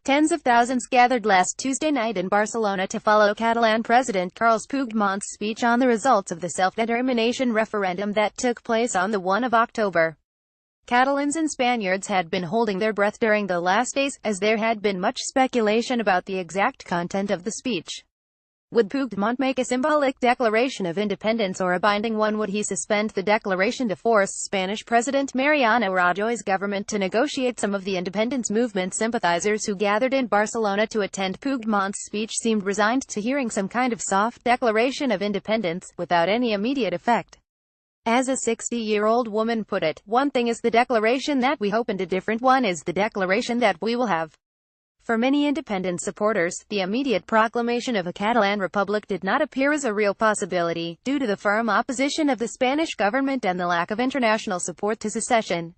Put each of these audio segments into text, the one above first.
Tens of thousands gathered last Tuesday night in Barcelona to follow Catalan President Carles Puigdemont's speech on the results of the self-determination referendum that took place on the 1 of October. Catalans and Spaniards had been holding their breath during the last days, as there had been much speculation about the exact content of the speech. Would Puigdemont make a symbolic declaration of independence or a binding one? Would he suspend the declaration to force Spanish President Mariano Rajoy's government to negotiate? Some of the independence movement sympathizers who gathered in Barcelona to attend Puigdemont's speech seemed resigned to hearing some kind of soft declaration of independence, without any immediate effect. As a 60-year-old woman put it, "One thing is the declaration that we hope, and a different one is the declaration that we will have." For many independence supporters, the immediate proclamation of a Catalan Republic did not appear as a real possibility, due to the firm opposition of the Spanish government and the lack of international support to secession.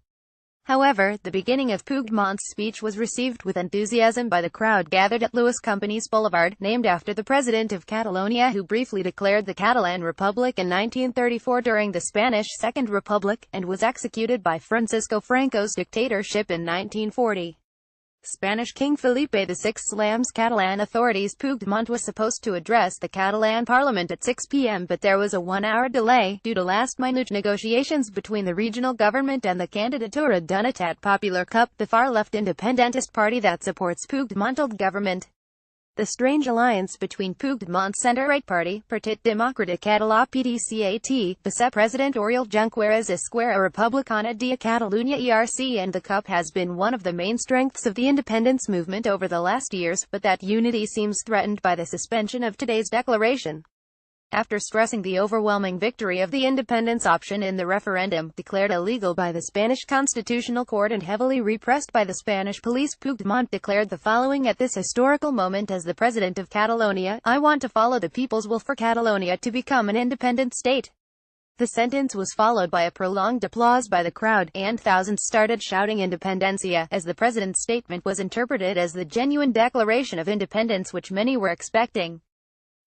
However, the beginning of Puigdemont's speech was received with enthusiasm by the crowd gathered at Luis Companys Boulevard, named after the president of Catalonia who briefly declared the Catalan Republic in 1934 during the Spanish Second Republic, and was executed by Francisco Franco's dictatorship in 1940. Spanish King Felipe VI slams Catalan authorities. Puigdemont was supposed to address the Catalan parliament at 6 p.m., but there was a one-hour delay, due to last-minute negotiations between the regional government and the Candidatura d'Unitat Popular CUP, the far-left independentist party that supports Puigdemont-led government. The strange alliance between Puigdemont's centre-right party, Partit Democràtic Català (PDCAT), Vice-President Oriol Junqueras Esquerra Republicana de Catalunya (ERC), and the CUP has been one of the main strengths of the independence movement over the last years, but that unity seems threatened by the suspension of today's declaration. After stressing the overwhelming victory of the independence option in the referendum, declared illegal by the Spanish Constitutional Court and heavily repressed by the Spanish police, Puigdemont declared the following at this historical moment as the president of Catalonia: "I want to follow the people's will for Catalonia to become an independent state." The sentence was followed by a prolonged applause by the crowd, and thousands started shouting "Independencia," as the president's statement was interpreted as the genuine declaration of independence which many were expecting.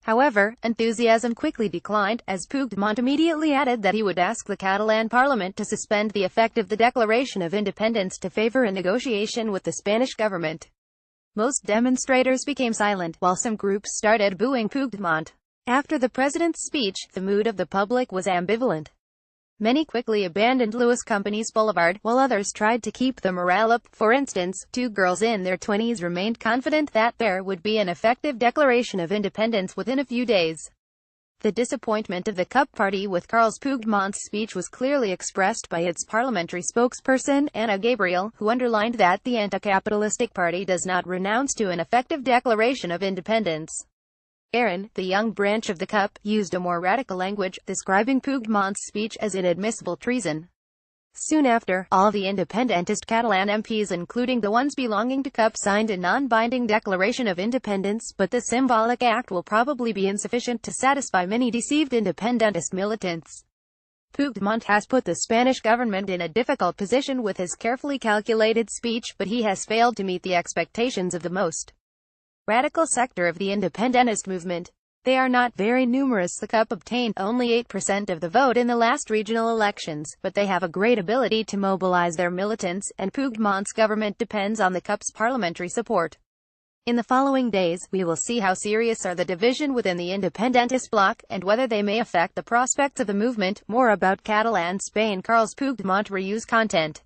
However, enthusiasm quickly declined, as Puigdemont immediately added that he would ask the Catalan parliament to suspend the effect of the Declaration of Independence to favor a negotiation with the Spanish government. Most demonstrators became silent, while some groups started booing Puigdemont. After the president's speech, the mood of the public was ambivalent. Many quickly abandoned Luis Companys Boulevard, while others tried to keep the morale up. For instance, two girls in their 20s remained confident that there would be an effective declaration of independence within a few days. The disappointment of the CUP party with Carles Puigdemont's speech was clearly expressed by its parliamentary spokesperson, Anna Gabriel, who underlined that the anti-capitalistic party does not renounce to an effective declaration of independence. Aaron, the young branch of the CUP, used a more radical language, describing Puigdemont's speech as inadmissible treason. Soon after, all the independentist Catalan MPs, including the ones belonging to CUP, signed a non-binding declaration of independence, but the symbolic act will probably be insufficient to satisfy many deceived independentist militants. Puigdemont has put the Spanish government in a difficult position with his carefully calculated speech, but he has failed to meet the expectations of the most radical sector of the independentist movement. They are not very numerous. The CUP obtained only 8% of the vote in the last regional elections, but they have a great ability to mobilize their militants, and Puigdemont's government depends on the CUP's parliamentary support. In the following days, we will see how serious are the division within the independentist bloc, and whether they may affect the prospects of the movement. More about Catalan Spain. Carles Puigdemont reuse content.